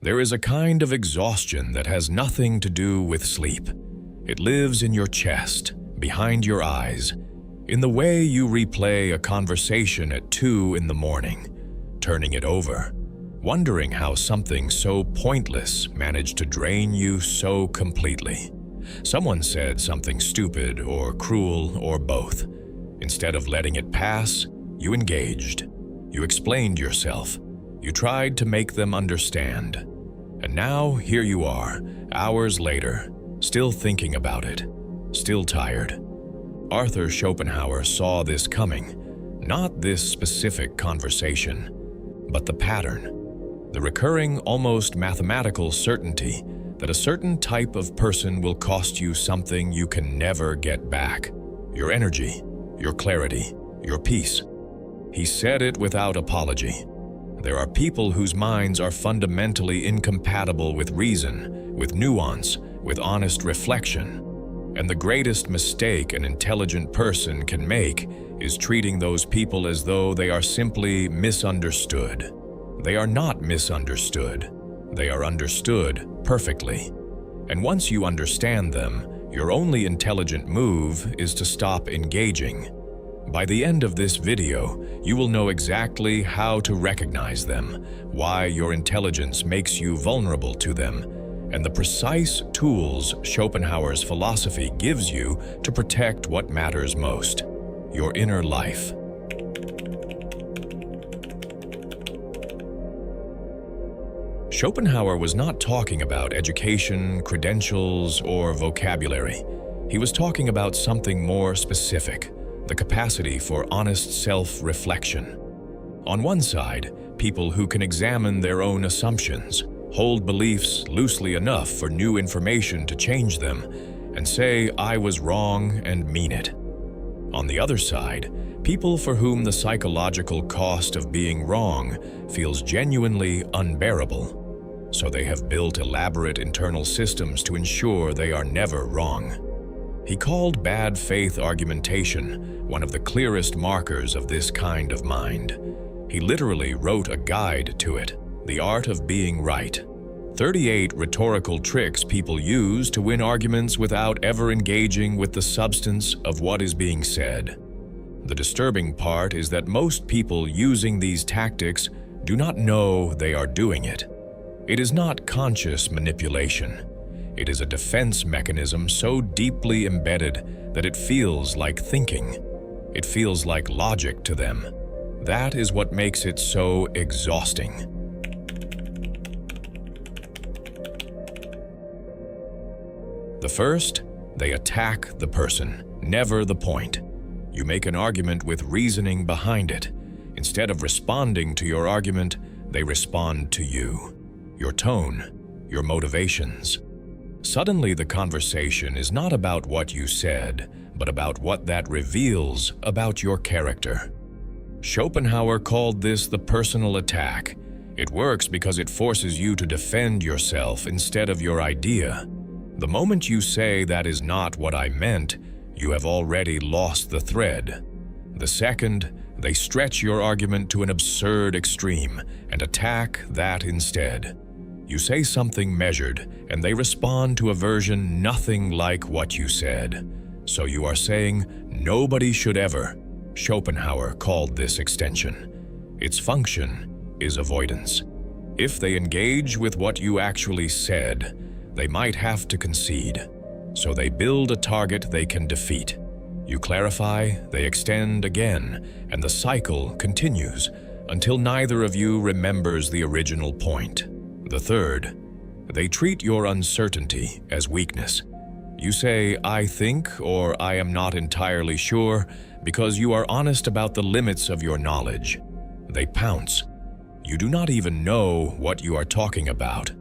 There is a kind of exhaustion that has nothing to do with sleep. It lives in your chest, behind your eyes, in the way you replay a conversation at 2 in the morning, turning it over, wondering how something so pointless managed to drain you so completely. Someone said something stupid or cruel or both. Instead of letting it pass, you engaged. You explained yourself. You tried to make them understand. And now, here you are, hours later, still thinking about it, still tired. Arthur Schopenhauer saw this coming, not this specific conversation, but the pattern, the recurring, almost mathematical certainty that a certain type of person will cost you something you can never get back: your energy, your clarity, your peace. He said it without apology. There are people whose minds are fundamentally incompatible with reason, with nuance, with honest reflection. And the greatest mistake an intelligent person can make is treating those people as though they are simply misunderstood. They are not misunderstood. They are understood perfectly. And once you understand them, your only intelligent move is to stop engaging. By the end of this video, you will know exactly how to recognize them, why your intelligence makes you vulnerable to them, and the precise tools Schopenhauer's philosophy gives you to protect what matters most: your inner life. Schopenhauer was not talking about education, credentials, or vocabulary. He was talking about something more specific: the capacity for honest self-reflection. On one side, people who can examine their own assumptions, hold beliefs loosely enough for new information to change them, and say, "I was wrong," and mean it. On the other side, people for whom the psychological cost of being wrong feels genuinely unbearable. So they have built elaborate internal systems to ensure they are never wrong. He called bad faith argumentation one of the clearest markers of this kind of mind. He literally wrote a guide to it: The Art of Being Right. 38 rhetorical tricks people use to win arguments without ever engaging with the substance of what is being said. The disturbing part is that most people using these tactics do not know they are doing it. It is not conscious manipulation. It is a defense mechanism so deeply embedded that it feels like thinking. It feels like logic to them. That is what makes it so exhausting. The first, they attack the person, never the point. You make an argument with reasoning behind it. Instead of responding to your argument, they respond to you, your tone, your motivations. Suddenly, the conversation is not about what you said, but about what that reveals about your character. Schopenhauer called this the personal attack. It works because it forces you to defend yourself instead of your idea. The moment you say that is not what I meant, you have already lost the thread. The second, they stretch your argument to an absurd extreme and attack that instead. You say something measured, and they respond to a version nothing like what you said. So you are saying, nobody should ever. Schopenhauer called this extension. Its function is avoidance. If they engage with what you actually said, they might have to concede. So they build a target they can defeat. You clarify, they extend again, and the cycle continues until neither of you remembers the original point. The third, they treat your uncertainty as weakness. You say, "I think," or "I am not entirely sure," because you are honest about the limits of your knowledge. They pounce. You do not even know what you are talking about.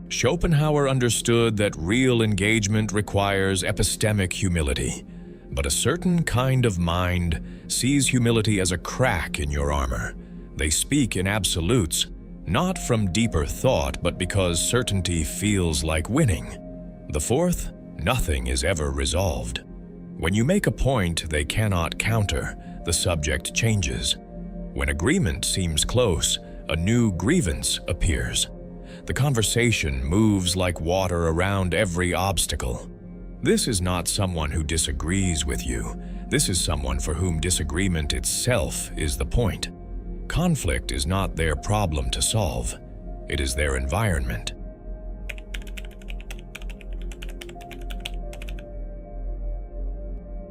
Schopenhauer understood that real engagement requires epistemic humility, but a certain kind of mind sees humility as a crack in your armor. They speak in absolutes, not from deeper thought, but because certainty feels like winning. The fourth, nothing is ever resolved. When you make a point they cannot counter, the subject changes. When agreement seems close, a new grievance appears. The conversation moves like water around every obstacle. This is not someone who disagrees with you. This is someone for whom disagreement itself is the point. Conflict is not their problem to solve. It is their environment.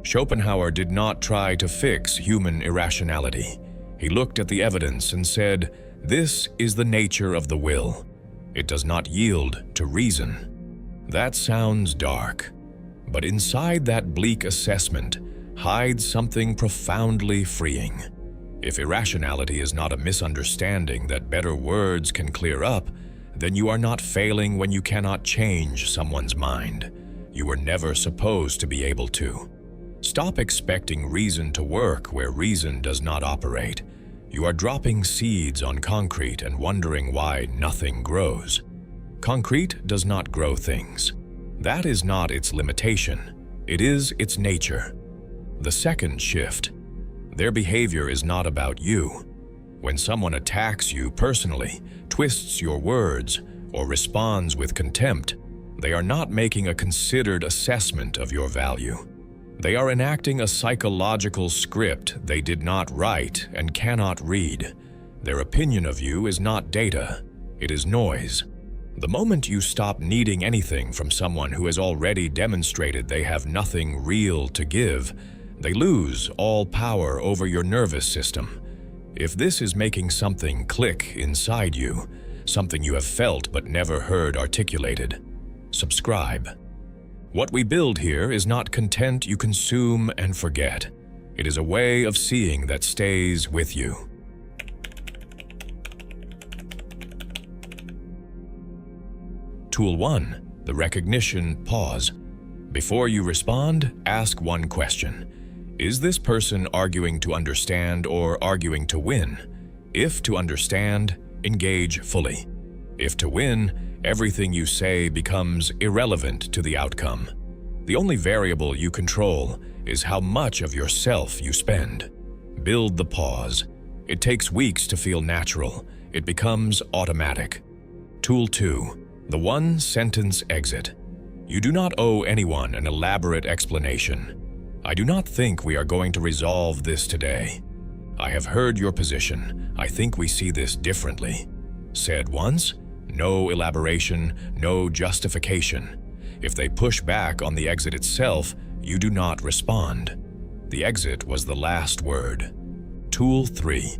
Schopenhauer did not try to fix human irrationality. He looked at the evidence and said, "This is the nature of the will. It does not yield to reason." That sounds dark, but inside that bleak assessment hides something profoundly freeing. If irrationality is not a misunderstanding that better words can clear up, then you are not failing when you cannot change someone's mind. You were never supposed to be able to. Stop expecting reason to work where reason does not operate. You are dropping seeds on concrete and wondering why nothing grows. Concrete does not grow things. That is not its limitation. It is its nature. The second shift. Their behavior is not about you. When someone attacks you personally, twists your words, or responds with contempt, they are not making a considered assessment of your value. They are enacting a psychological script they did not write and cannot read. Their opinion of you is not data, it is noise. The moment you stop needing anything from someone who has already demonstrated they have nothing real to give, they lose all power over your nervous system. If this is making something click inside you, something you have felt but never heard articulated, subscribe. What we build here is not content you consume and forget. It is a way of seeing that stays with you. Tool 1. The recognition pause. Before you respond, ask one question. Is this person arguing to understand or arguing to win? If to understand, engage fully. If to win, everything you say becomes irrelevant to the outcome. The only variable you control is how much of yourself you spend. Build the pause. It takes weeks to feel natural. It becomes automatic. Tool 2. The one-sentence exit. You do not owe anyone an elaborate explanation. I do not think we are going to resolve this today. I have heard your position. I think we see this differently. Said once, no elaboration, no justification. If they push back on the exit itself, you do not respond. The exit was the last word. Tool 3.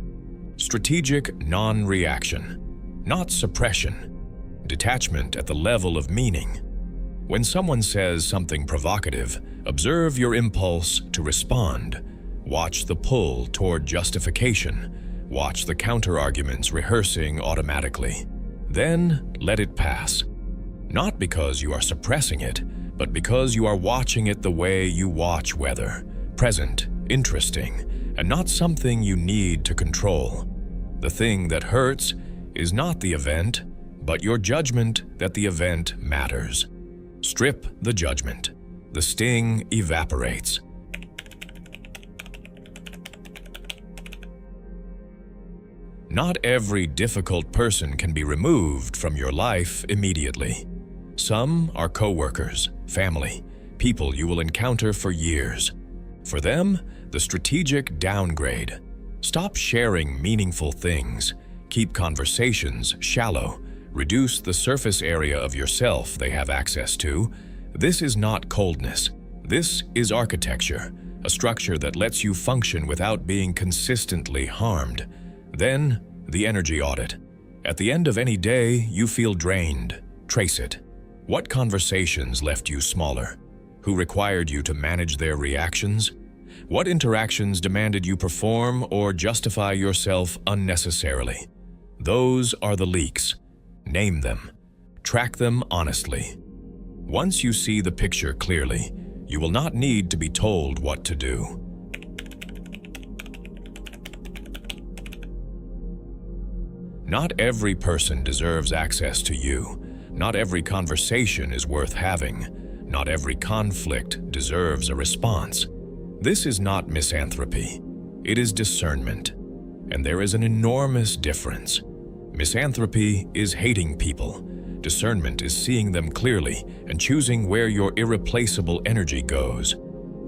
Strategic non-reaction, not suppression. Detachment at the level of meaning. When someone says something provocative, observe your impulse to respond. Watch the pull toward justification. Watch the counter-arguments rehearsing automatically. Then let it pass. Not because you are suppressing it, but because you are watching it the way you watch weather, present, interesting, and not something you need to control. The thing that hurts is not the event, but your judgment that the event matters. Strip the judgment. The sting evaporates. Not every difficult person can be removed from your life immediately. Some are coworkers, family, people you will encounter for years. For them, the strategic downgrade. Stop sharing meaningful things. Keep conversations shallow. Reduce the surface area of yourself they have access to. This is not coldness. This is architecture, a structure that lets you function without being consistently harmed. Then, the energy audit. At the end of any day, you feel drained. Trace it. What conversations left you smaller? Who required you to manage their reactions? What interactions demanded you perform or justify yourself unnecessarily? Those are the leaks. Name them. Track them honestly. Once you see the picture clearly, you will not need to be told what to do. Not every person deserves access to you. Not every conversation is worth having. Not every conflict deserves a response. This is not misanthropy. It is discernment. And there is an enormous difference. Misanthropy is hating people. Discernment is seeing them clearly and choosing where your irreplaceable energy goes.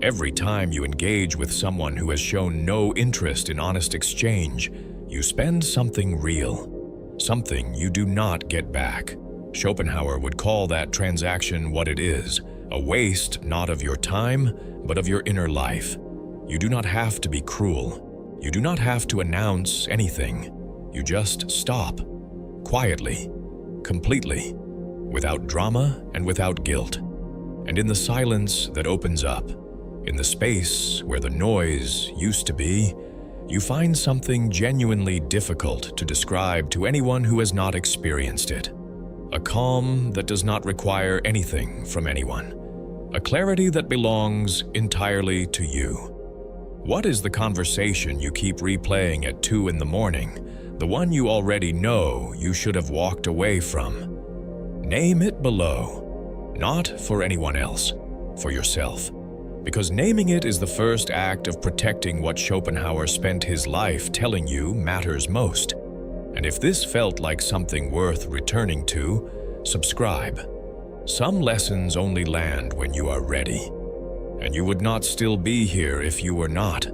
Every time you engage with someone who has shown no interest in honest exchange, you spend something real, something you do not get back. Schopenhauer would call that transaction what it is, a waste not of your time, but of your inner life. You do not have to be cruel. You do not have to announce anything. You just stop, quietly, completely, without drama and without guilt. And in the silence that opens up, in the space where the noise used to be, you find something genuinely difficult to describe to anyone who has not experienced it. A calm that does not require anything from anyone. A clarity that belongs entirely to you. What is the conversation you keep replaying at 2 in the morning? The one you already know you should have walked away from. Name it below. Not for anyone else, for yourself. Because naming it is the first act of protecting what Schopenhauer spent his life telling you matters most. And if this felt like something worth returning to, subscribe. Some lessons only land when you are ready. And you would not still be here if you were not.